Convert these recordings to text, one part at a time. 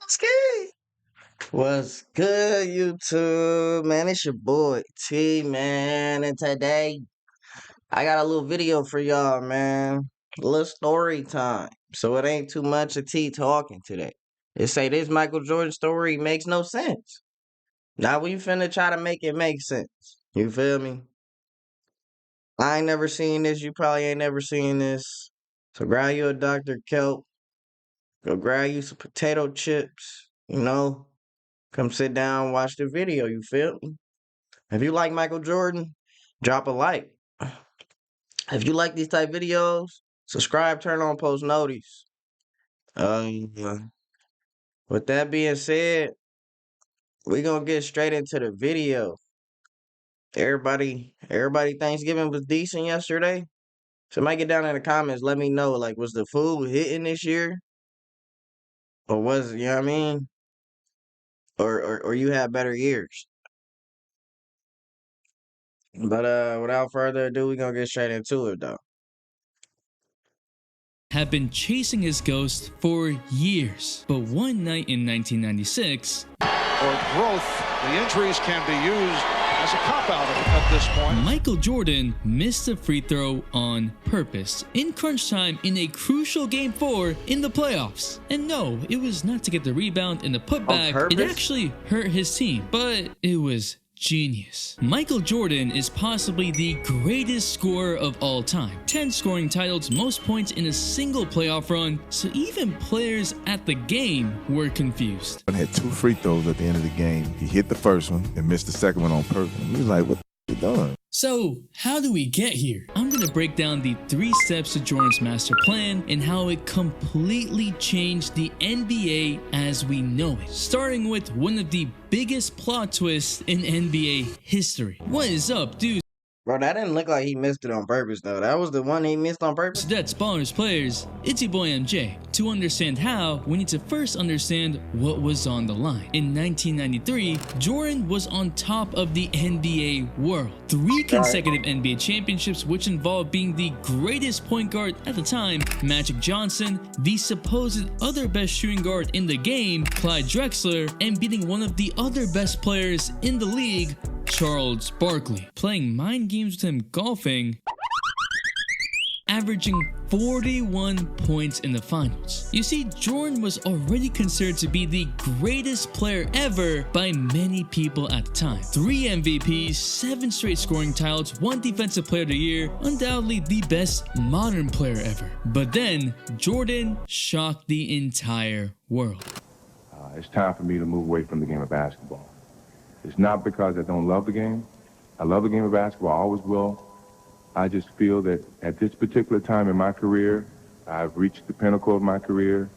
Ski. What's good, YouTube? Man, it's your boy T, man. And today, I got a little video for y'all, man. A little story time. So it ain't too much of T talking today. It say this Michael Jordan story makes no sense. Now we finna try to make it make sense. You feel me? I ain't never seen this. You probably ain't never seen this. So grab you a Dr. Kelp. Go grab you some potato chips. Come sit down, watch the video. You feel me? If you like Michael Jordan, drop a like. If you like these type videos, subscribe, turn on post notice. With that being said, we gonna get straight into the video. Everybody Thanksgiving was decent yesterday. Somebody get down in the comments, let me know, like, was the food hitting this year? Or was it, you know what I mean? Or you had better years. But without further ado, we gonna get straight into it though. Have been chasing his ghost for years. But one night in 1996, for growth, the injuries can be used as a cop-out at this point. Michael Jordan missed a free throw on purpose in crunch time in a crucial Game 4 in the playoffs. And no, it was not to get the rebound and the putback. It actually hurt his team, but it was genius. Michael Jordan is possibly the greatest scorer of all time. 10 scoring titles, most points in a single playoff run, so even players at the game were confused. He had 2 free throws at the end of the game. He hit the first one and missed the second one on purpose. He was like, what the you doing? So, how do we get here? I'm gonna break down the 3 steps to Jordan's master plan and how it completely changed the NBA as we know it. Starting with one of the biggest plot twists in NBA history. What is up, dude? Bro, that didn't look like he missed it on purpose, though. That was the one he missed on purpose? So that's Ballers Players. It's your boy MJ. To understand how, we need to first understand what was on the line. In 1993, Jordan was on top of the NBA world. 3 consecutive NBA championships, which involved being the greatest point guard at the time, Magic Johnson, the supposed other best shooting guard in the game, Clyde Drexler, and beating one of the other best players in the league, Charles Barkley, playing mind games with him golfing, averaging 41 points in the finals. You see, Jordan was already considered to be the greatest player ever by many people at the time. 3 MVPs, 7 straight scoring titles, 1 defensive player of the year, undoubtedly the best modern player ever. But then, Jordan shocked the entire world. It's time for me to move away from the game of basketball. It's not because I don't love the game. I love the game of basketball, I always will. I just feel that at this particular time in my career, I've reached the pinnacle of my career.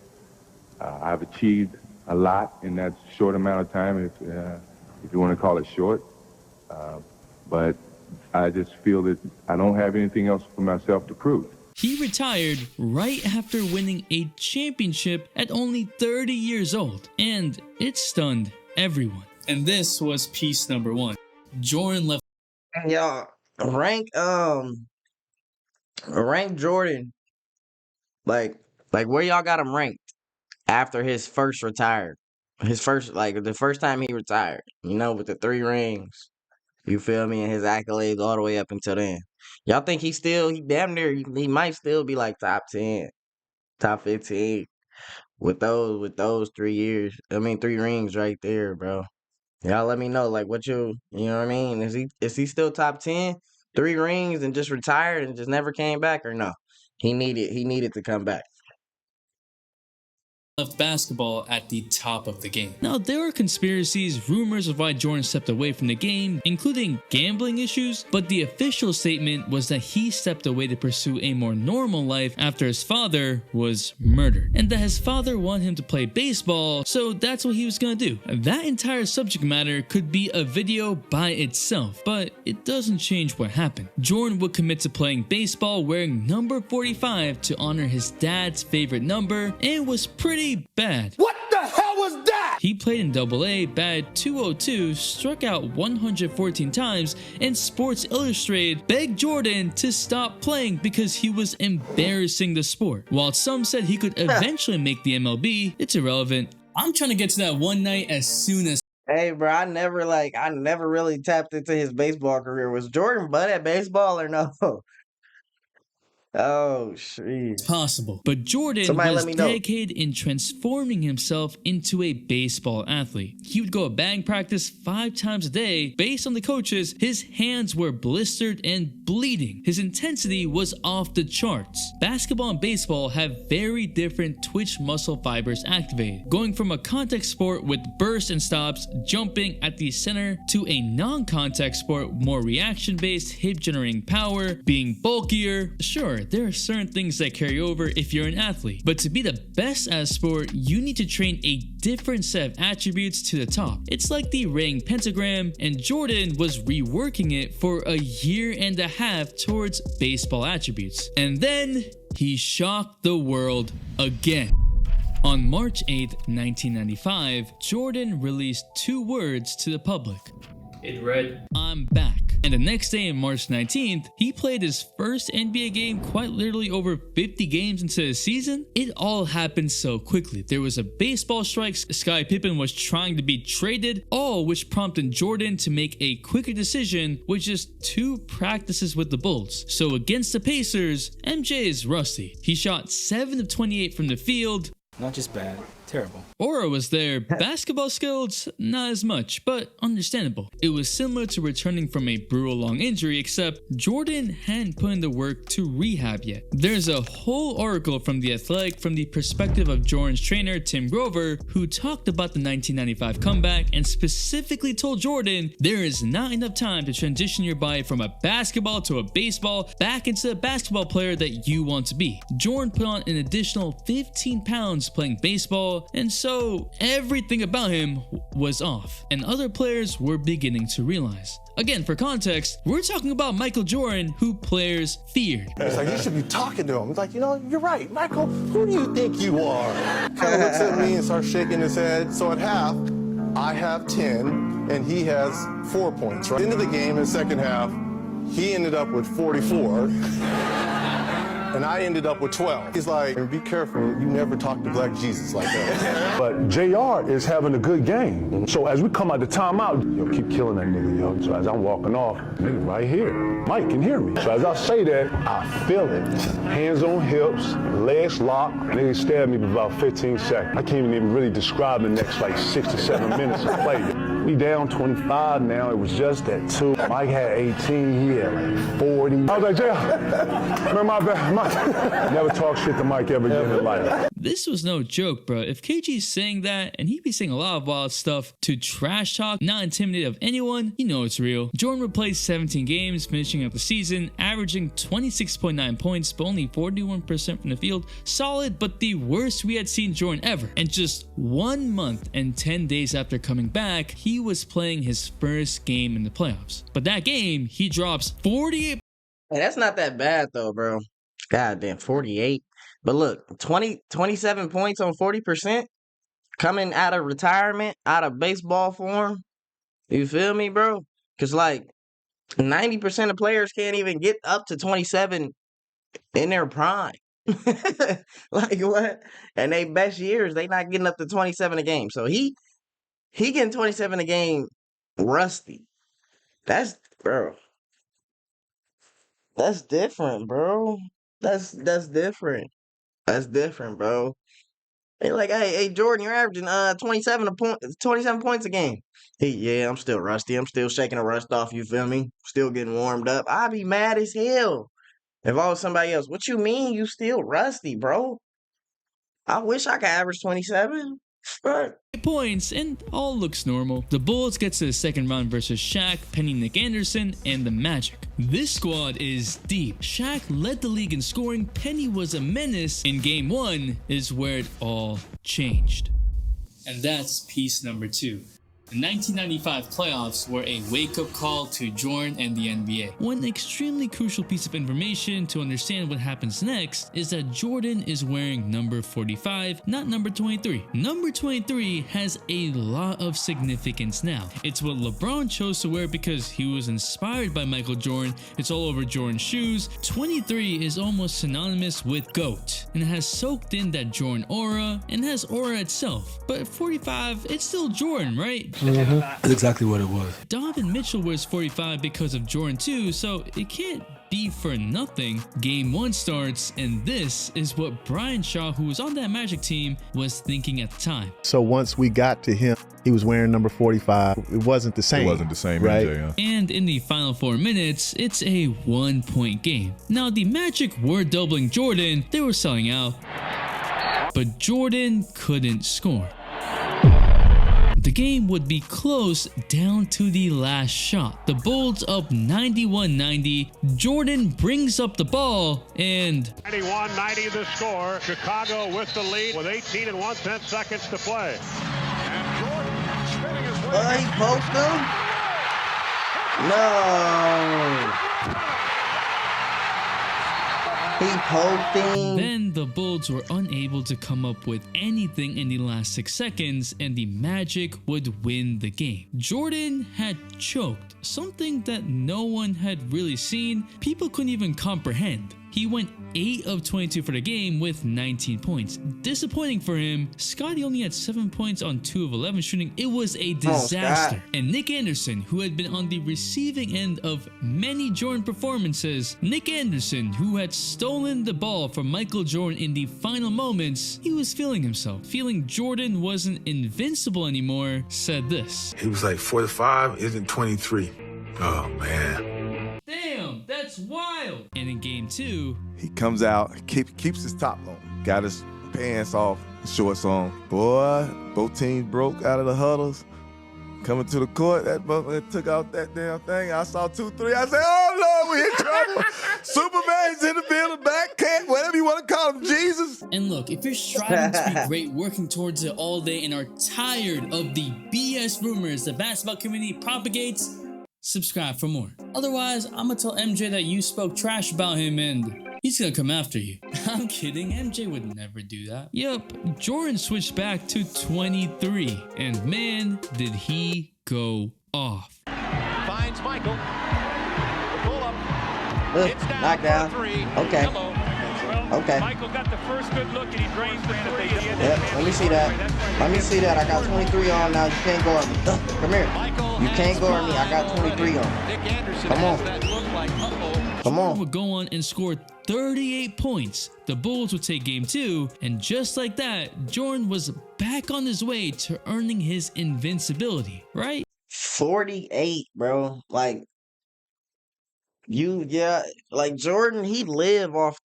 I've achieved a lot in that short amount of time, if you want to call it short. But I just feel that I don't have anything else for myself to prove. He retired right after winning a championship at only 30 years old, and it stunned everyone. And this was piece number 1. Jordan left. Y'all, rank Jordan, like where y'all got him ranked after his first retire. His first, like, the first time he retired, with the 3 rings. You feel me? And his accolades all the way up until then. Y'all think he damn near, he might still be like top 10, top 15 with those 3 years. 3 rings right there, bro. Y'all let me know, like, what you know what I mean? Is he still top 10? 3 rings and just retired and just never came back, or no? He needed to come back. Basketball at the top of the game. Now, there are conspiracies, rumors of why Jordan stepped away from the game, including gambling issues, but the official statement was that he stepped away to pursue a more normal life after his father was murdered, and that his father wanted him to play baseball, so that's what he was gonna do. That entire subject matter could be a video by itself, but it doesn't change what happened. Jordan would commit to playing baseball wearing number 45 to honor his dad's favorite number, and was pretty bad. What the hell was that? He played in AA, batted .202, struck out 114 times, and Sports Illustrated begged Jordan to stop playing because he was embarrassing the sport. While some said he could eventually make the MLB, it's irrelevant. I'm trying to get to that one night as soon as Hey, bro, I never really tapped into his baseball career. Was Jordan butt at baseball or no? Oh, shit. possible. But Jordan Somebody was let me know. dedicated in transforming himself into a baseball athlete. He would go to batting practice 5 times a day. Based on the coaches, his hands were blistered and bleeding. His intensity was off the charts. Basketball and baseball have very different twitch muscle fibers activated, going from a contact sport with bursts and stops, jumping at the center, to a non-contact sport, more reaction-based, hip-generating power, being bulkier. Sure, there are certain things that carry over if you're an athlete, but to be the best at a sport, you need to train a different set of attributes to the top. It's like the Raying pentagram, and Jordan was reworking it for a year and a half towards baseball attributes. And then he shocked the world again. On March 8, 1995, Jordan released 2 words to the public. It read, "I'm back." And the next day, on March 19th, he played his first NBA game quite literally over 50 games into the season. It all happened so quickly. There was a baseball strike, Scottie Pippen was trying to be traded, all which prompted Jordan to make a quicker decision with just 2 practices with the Bulls. So against the Pacers, MJ is rusty. He shot 7 of 28 from the field. Not just bad, terrible. Aura was there. Basketball skills, not as much, but understandable. It was similar to returning from a brutal long injury, except Jordan hadn't put in the work to rehab yet. There's a whole article from The Athletic from the perspective of Jordan's trainer, Tim Grover, who talked about the 1995 comeback and specifically told Jordan there is not enough time to transition your body from a basketball to a baseball back into the basketball player that you want to be. Jordan put on an additional 15 pounds playing baseball, and so everything about him was off, and other players were beginning to realize. Again, for context, we're talking about Michael Jordan, who players feared. It's like, you should be talking to him. It's like, you're right, Michael, who do you think you are? Kind of looks at me and starts shaking his head. So at half, I have 10, and he has 4 points. Right? At the end of the game, in the second half, he ended up with 44. And I ended up with 12. He's like, be careful, you never talk to Black Jesus like that. But JR is having a good game. So as we come out the timeout, keep killing that nigga, yo. So as I'm walking off, nigga right here, Mike can hear me. So as I say that, I feel it. Hands on hips, legs locked, nigga stared at me for about 15 seconds. I can't even really describe the next like 6 to 7 minutes of play. We down 25 now, it was just at 2. Mike had 18, he had like 40. I was like, JR, man, my bad. Never talk shit to Mike ever again in life. This was no joke, bro. If KG's saying that, and he'd be saying a lot of wild stuff to trash talk, not intimidate of anyone, you know it's real. Jordan would play 17 games, finishing up the season, averaging 26.9 points, but only 41% from the field. Solid, but the worst we had seen Jordan ever. And just 1 month and 10 days after coming back, he was playing his first game in the playoffs. But that game, he drops 48. Hey, that's not that bad though, bro. God damn, 48. But look, 27 points on 40% coming out of retirement, out of baseball form. You feel me, bro? Because, like, 90% of players can't even get up to 27 in their prime. Like, what? And they best years, they not getting up to 27 a game. So he getting 27 a game rusty. That's, bro. That's different, bro. That's different. That's different, bro. They like, hey, Jordan, you're averaging 27 points a game. Yeah, I'm still rusty. I'm still shaking the rust off, you feel me? Still getting warmed up. I'd be mad as hell if I was somebody else. What you mean you still rusty, bro? I wish I could average 27. Points, and all looks normal. The Bulls get to the second round versus Shaq, Penny, Nick Anderson, and the Magic. This squad is deep. Shaq led the league in scoring, Penny was a menace. In game 1 is where it all changed. And that's piece number 2. The 1995 playoffs were a wake-up call to Jordan and the NBA. One extremely crucial piece of information to understand what happens next is that Jordan is wearing number 45, not number 23. Number 23 has a lot of significance now. It's what LeBron chose to wear because he was inspired by Michael Jordan. It's all over Jordan's shoes. 23 is almost synonymous with GOAT and has soaked in that Jordan aura and has aura itself. But 45, it's still Jordan, right? That's exactly what it was. Donovan Mitchell wears 45 because of Jordan too, so it can't be for nothing. Game 1 starts, and this is what Brian Shaw, who was on that Magic team, was thinking at the time. So once we got to him, he was wearing number 45. It wasn't the same. It wasn't the same, right? MJ, huh? And in the final 4 minutes, it's a 1-point game. Now, the Magic were doubling Jordan, they were selling out, but Jordan couldn't score. The game would be close down to the last shot. The Bulls up 91-90. Jordan brings up the ball and 91-90 the score. Chicago with the lead with 18 and 1/10 seconds to play. And Jordan spinning his way. He poked him? No. He poked him. then the Bulls were unable to come up with anything in the last 6 seconds and the Magic would win the game. Jordan had choked, something that no one had really seen. People couldn't even comprehend. He went 8 of 22 for the game with 19 points. Disappointing for him, Scottie only had 7 points on 2 of 11 shooting. It was a disaster. And Nick Anderson, who had been on the receiving end of many Jordan performances, Nick Anderson, who had stolen the ball from Michael Jordan in the final moments, he was feeling himself. Feeling Jordan wasn't invincible anymore, said this. He was like 45, isn't 23. Oh, man. Damn, that's wild. And in game 2, He comes out, keeps his top on, got his pants off, shorts on. Boy, both teams broke out of the huddles. Coming to the court, that motherfucker took out that damn thing. I saw 2-3. I said, oh, Lord, we in trouble. Superman's in the building, back cat, whatever you want to call him, Jesus. and look, if you're striving to be great, working towards it all day, and are tired of the BS rumors the basketball community propagates, subscribe for more. Otherwise, I'm gonna tell MJ that you spoke trash about him and he's gonna come after you. I'm kidding, MJ would never do that. Yup, Jordan switched back to 23, and man, did he go off. Finds Michael. The pull up. It's down Knockdown. for 3. Okay. Hello. Okay. Michael got the first good look and he drains the 3. Yep, let me see that. Let me see that. I got 23 on now. You can't guard me. Come here. You can't guard me. I got 23 on. Nick Anderson Come on. has that look like, uh-oh. Come on. Would go on and score 38 points. The Bulls would take game 2, and just like that, Jordan was back on his way to earning his invincibility, right? 48, bro. Like like Jordan, he live off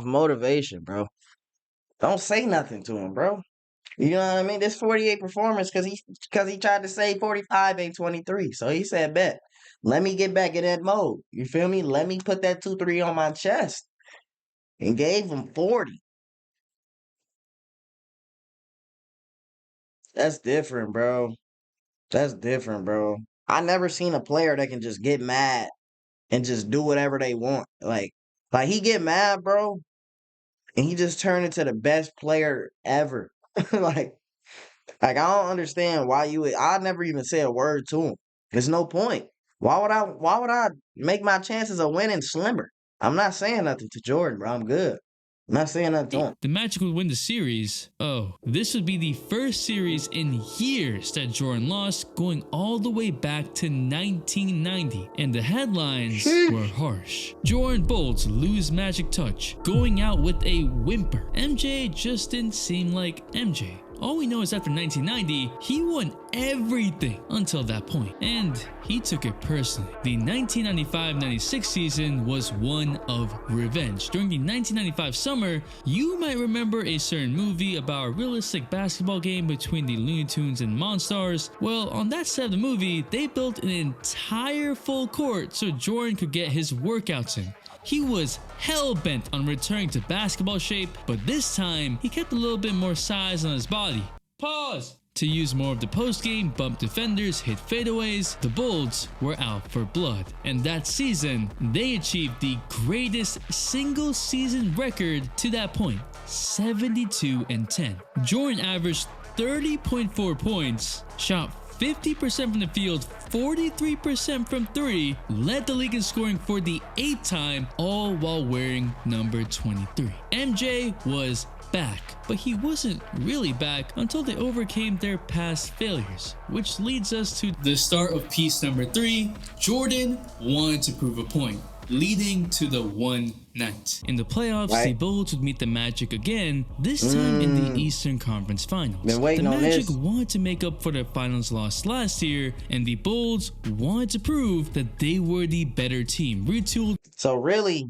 motivation, bro. Don't say nothing to him, bro. You know what I mean? This 48 performance because he tried to say 45 ain't 23. So he said, bet. Let me get back in that mode. You feel me? Let me put that 2-3 on my chest. And gave him 40. That's different, bro. That's different, bro. I never seen a player that can just get mad and just do whatever they want. Like he get mad, bro, and he just turned into the best player ever. like I don't understand why I never even said a word to him. There's no point. Why would I make my chances of winning slimmer? I'm not saying nothing to Jordan, bro. I'm good. I'm not saying nothing to him. The Magic would win the series. Oh, this would be the first series in years that Jordan lost, going all the way back to 1990. And the headlines were harsh. Jordan Bulls lose Magic touch, going out with a whimper. MJ just didn't seem like MJ. All we know is after 1990, he won everything until that point, and he took it personally. The 1995-96 season was one of revenge. During the 1995 summer, you might remember a certain movie about a realistic basketball game between the Looney Tunes and Monstars. Well, on that set of the movie, they built an entire full court so Jordan could get his workouts in. He was hell-bent on returning to basketball shape, but this time, he kept a little bit more size on his body. Pause! To use more of the post-game, bump defenders, hit fadeaways, the Bulls were out for blood. And that season, they achieved the greatest single-season record to that point, 72-10. Jordan averaged 30.4 points, shot 50% from the field, 43% from 3, led the league in scoring for the 8th time, all while wearing number 23. MJ was back, but he wasn't really back until they overcame their past failures, which leads us to the start of piece number 3. Jordan wanted to prove a point, leading to the one night. In the playoffs, the Bulls would meet the Magic again, this time in the Eastern Conference Finals. Been waiting the on Magic this. wanted to make up for their finals loss last year, and the Bulls wanted to prove that they were the better team. Retooled. So really,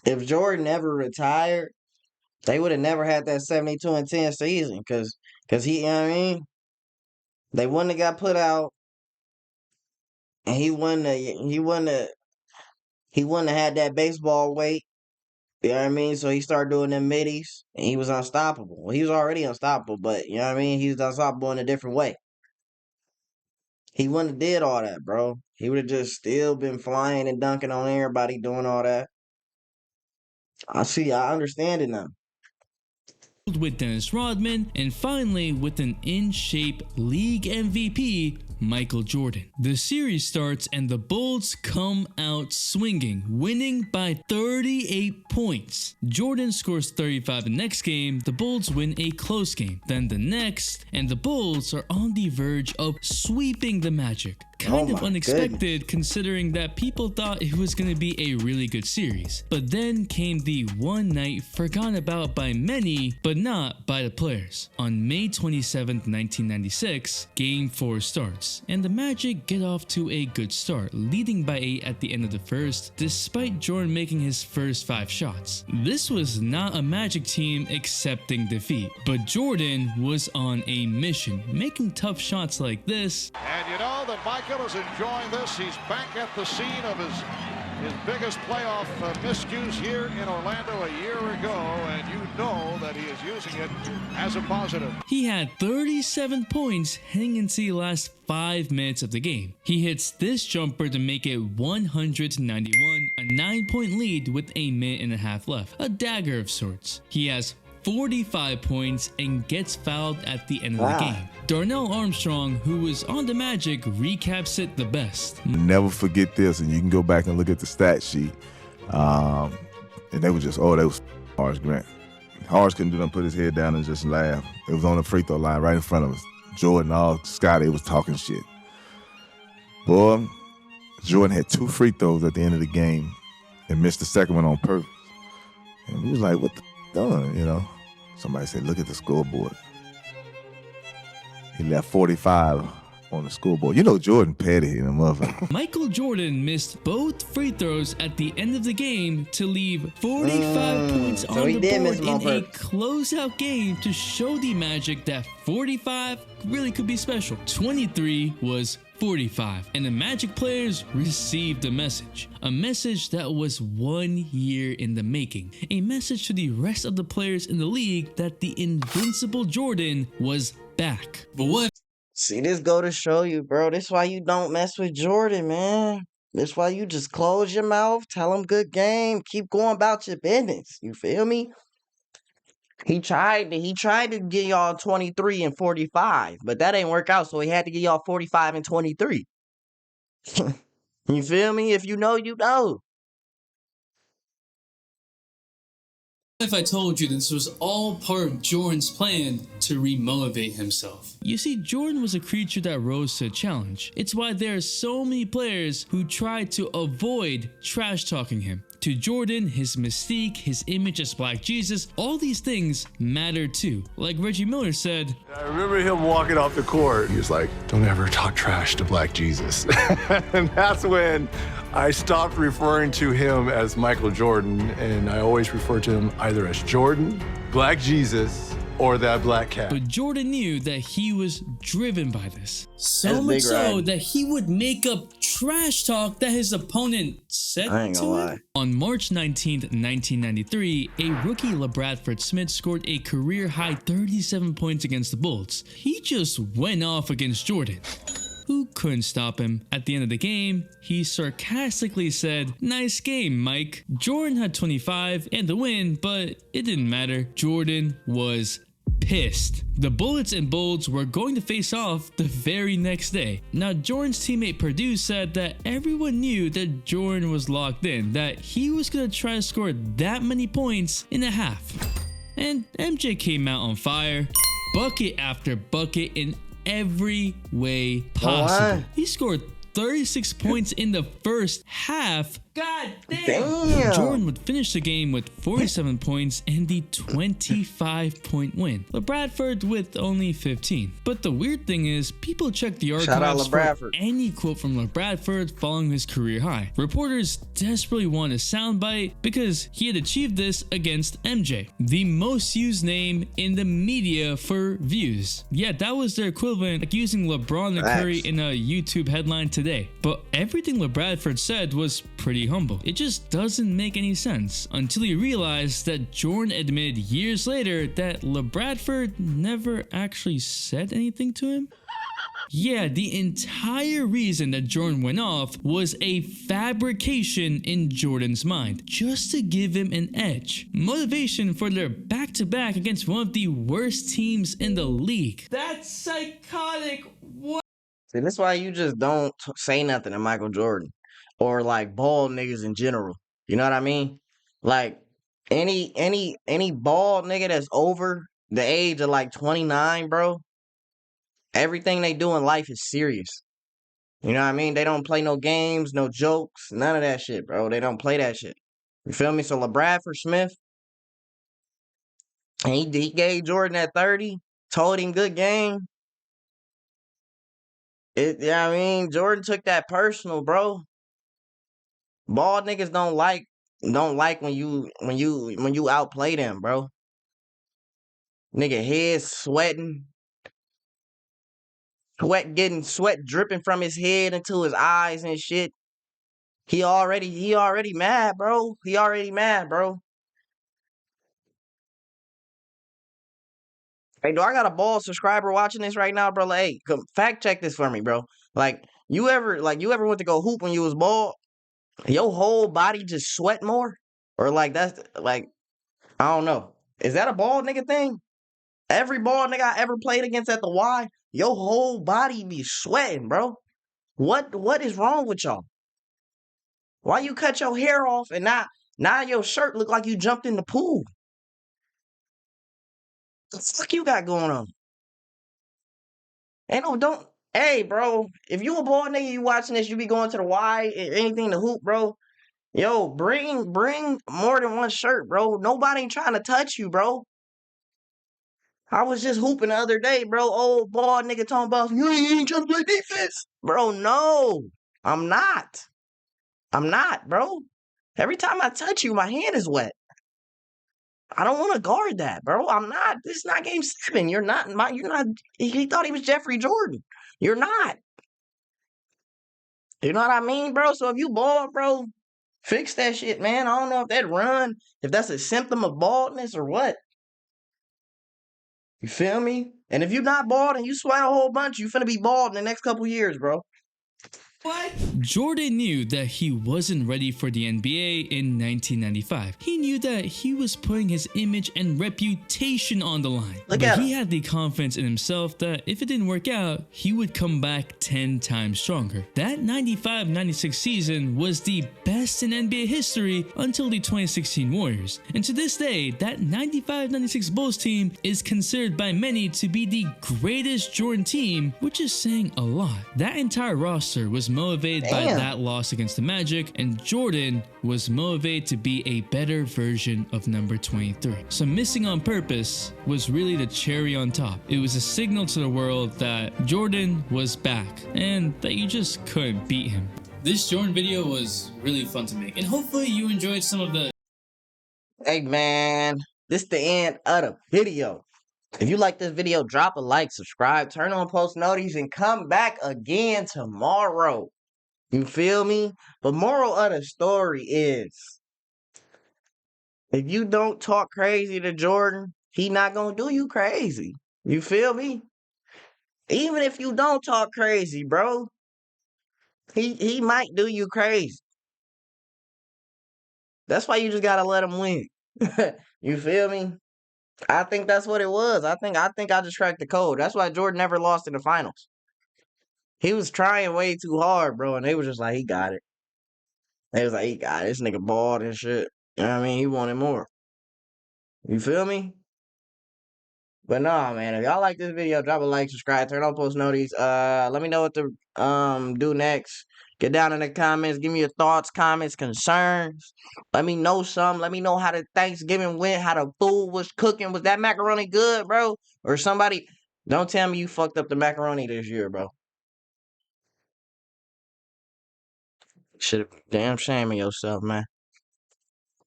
if Jordan ever retired, they would have never had that 72-10 season because he, you know what I mean? They wouldn't have got put out, and he wouldn't have had that baseball weight. You know what I mean? So he started doing them middies, and he was unstoppable. Well, he was already unstoppable, but you know what I mean? He was unstoppable in a different way. He wouldn't have did all that, bro. He would have just still been flying and dunking on everybody, doing all that. I understand it now. With Dennis Rodman, and finally with an in-shape league MVP, Michael Jordan. The series starts and the Bulls come out swinging, winning by 38 points. Jordan scores 35 the next game, the Bulls win a close game, then the next, and the Bulls are on the verge of sweeping the Magic. Kind of unexpected considering that people thought it was going to be a really good series. But then came the one night forgotten about by many, but not by the players. On May 27th, 1996, Game 4 starts, and the Magic get off to a good start, leading by 8 at the end of the first, despite Jordan making his first 5 shots. This was not a Magic team accepting defeat, but Jordan was on a mission, making tough shots like this. And you know that Michael is enjoying this. He's back at the scene of his biggest playoff miscues here in Orlando a year ago, and you know that he is using it as a positive. He had 37 points heading into the last 5 minutes of the game. He hits this jumper to make it 191, a 9-point lead with a minute and a half left, a dagger of sorts. He has 45 points and gets fouled at the end of the game. Darnell Armstrong, who was on the Magic, recaps it the best. Never forget this, and you can go back and look at the stat sheet. And they were just, they was Horace Grant. Horace couldn't do nothing, put his head down and just laugh. It was on the free throw line right in front of us. Jordan, Scotty was talking shit. Boy, Jordan had 2 free throws at the end of the game and missed the second one on purpose. And we was like, what the done, you know? Somebody said, look at the scoreboard. He left 45 on the scoreboard. You know Jordan petty in a motherfucker. Michael Jordan missed both free throws at the end of the game to leave 45 points on the board in a closeout game to show the Magic that 45 really could be special. 23 was 45, and the Magic players received a message that was 1 year in the making, a message to the rest of the players in the league that the invincible Jordan was back. But what? See, this go to show you, bro. This why you don't mess with Jordan, man. This why you just close your mouth, tell him good game, keep going about your business. You feel me? He tried to get y'all 23 and 45, but that ain't work out, so he had to get y'all 45 and 23. You feel me? If you know, you know. If I told you this was all part of Jordan's plan to remotivate himself? You see, Jordan was a creature that rose to a challenge. It's why there are so many players who try to avoid trash talking him. To Jordan, his mystique, his image as Black Jesus, all these things matter too. Like Reggie Miller said, I remember him walking off the court. He was like, don't ever talk trash to Black Jesus. And that's when I stopped referring to him as Michael Jordan, and I always refer to him either as Jordan, Black Jesus, or that black cat. But Jordan knew that he was driven by this. So That's much big so riding. that he would make up trash talk that his opponent said I ain't to gonna him. lie. On March 19th, 1993, a rookie LaBradford Smith scored a career-high 37 points against the Bulls. He just went off against Jordan, who couldn't stop him. At the end of the game, he sarcastically said, "Nice game, Mike." Jordan had 25 and the win, but it didn't matter. Jordan was pissed. The Bullets and Bulls were going to face off the very next day. Now, Jordan's teammate Purdue said that everyone knew that Jordan was locked in, that he was going to try to score that many points in a half. And MJ came out on fire, bucket after bucket in every way possible. He scored 36 points in the first half. God damn. Jordan would finish the game with 47 points and the 25-point win. LaBradford with only 15. But the weird thing is, people check the archives for any quote from LaBradford following his career high. Reporters desperately want a soundbite because he had achieved this against MJ, the most used name in the media for views. Yeah, that was their equivalent, like using LeBron and Curry in a YouTube headline today. But everything LaBradford said was pretty humble. It just doesn't make any sense until you realize that Jordan admitted years later that LaBradford never actually said anything to him. Yeah, the entire reason that Jordan went off was a fabrication in Jordan's mind, just to give him an edge. Motivation for their back-to-back against one of the worst teams in the league. That's psychotic. What? See, that's why you just don't say nothing to Michael Jordan or like bald niggas in general. You know what I mean? Like any bald nigga that's over the age of like 29, bro, everything they do in life is serious. You know what I mean? They don't play no games, no jokes, none of that shit, bro. They don't play that shit. You feel me? So LaBradford Smith, he gave Jordan that 30, told him good game. Yeah, I mean, Jordan took that personal, bro. Bald niggas don't like when you outplay them, bro. Nigga head sweating, sweat dripping from his head into his eyes and shit. He already mad, bro. He already mad, bro. Hey, do I got a bald subscriber watching this right now, bro? Like, hey, come fact check this for me, bro. Like, you ever went to go hoop when you was bald? Your whole body just sweat more? Or like that's like, I don't know. Is that a bald nigga thing? Every bald nigga I ever played against at the Y, your whole body be sweating, bro. What is wrong with y'all? Why you cut your hair off and now your shirt look like you jumped in the pool? The fuck you got going on? Ain't no don't. Hey, bro, if you a bald nigga, you watching this, you be going to the Y, anything to hoop, bro. Yo, bring more than one shirt, bro. Nobody ain't trying to touch you, bro. I was just hooping the other day, bro. Old bald nigga talking about you ain't trying to play defense, bro. No, I'm not. I'm not, bro. Every time I touch you, my hand is wet. I don't want to guard that, bro. I'm not. This is not game 7. You're not. You're not. He thought he was Jeffrey Jordan. You're not. You know what I mean, bro? So if you bald, bro, fix that shit, man. I don't know if that's a symptom of baldness or what. You feel me? And if you're not bald and you sweat a whole bunch, you finna be bald in the next couple years, bro. What? Jordan knew that he wasn't ready for the NBA in 1995. He knew that he was putting his image and reputation on the line. But he had the confidence in himself that if it didn't work out, he would come back 10 times stronger. That 95-96 season was the best in NBA history until the 2016 Warriors. And to this day, that 95-96 Bulls team is considered by many to be the greatest Jordan team, which is saying a lot. That entire roster was motivated by that loss against the Magic, and Jordan was motivated to be a better version of number 23. So missing on purpose was really the cherry on top. It was a signal to the world that Jordan was back and that you just couldn't beat him. This Jordan video was really fun to make, and hopefully you enjoyed some of the... Hey man, this the end of the video. If you like this video, drop a like, subscribe, turn on post notifications, and come back again tomorrow. You feel me? But moral of the story is, if you don't talk crazy to Jordan, he not gonna do you crazy. You feel me? Even if you don't talk crazy, bro, he might do you crazy. That's why you just gotta let him win. You feel me? I think that's what it was. I think I just cracked the code. That's why Jordan never lost in the finals. He was trying way too hard, bro, and they was just like, he got it. They was like, he got it. This nigga balled and shit. You know what I mean? He wanted more. You feel me? But nah, man, if y'all like this video, drop a like, subscribe, turn on post notifications. Let me know what to do next. Get down in the comments, give me your thoughts, comments, concerns. Let me know something. Let me know how the Thanksgiving went, how the food was cooking. Was that macaroni good, bro? Or somebody, don't tell me you fucked up the macaroni this year, bro. Should damn shame of yourself, man.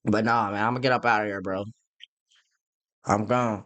But nah, man, I'm gonna get up out of here, bro. I'm gone.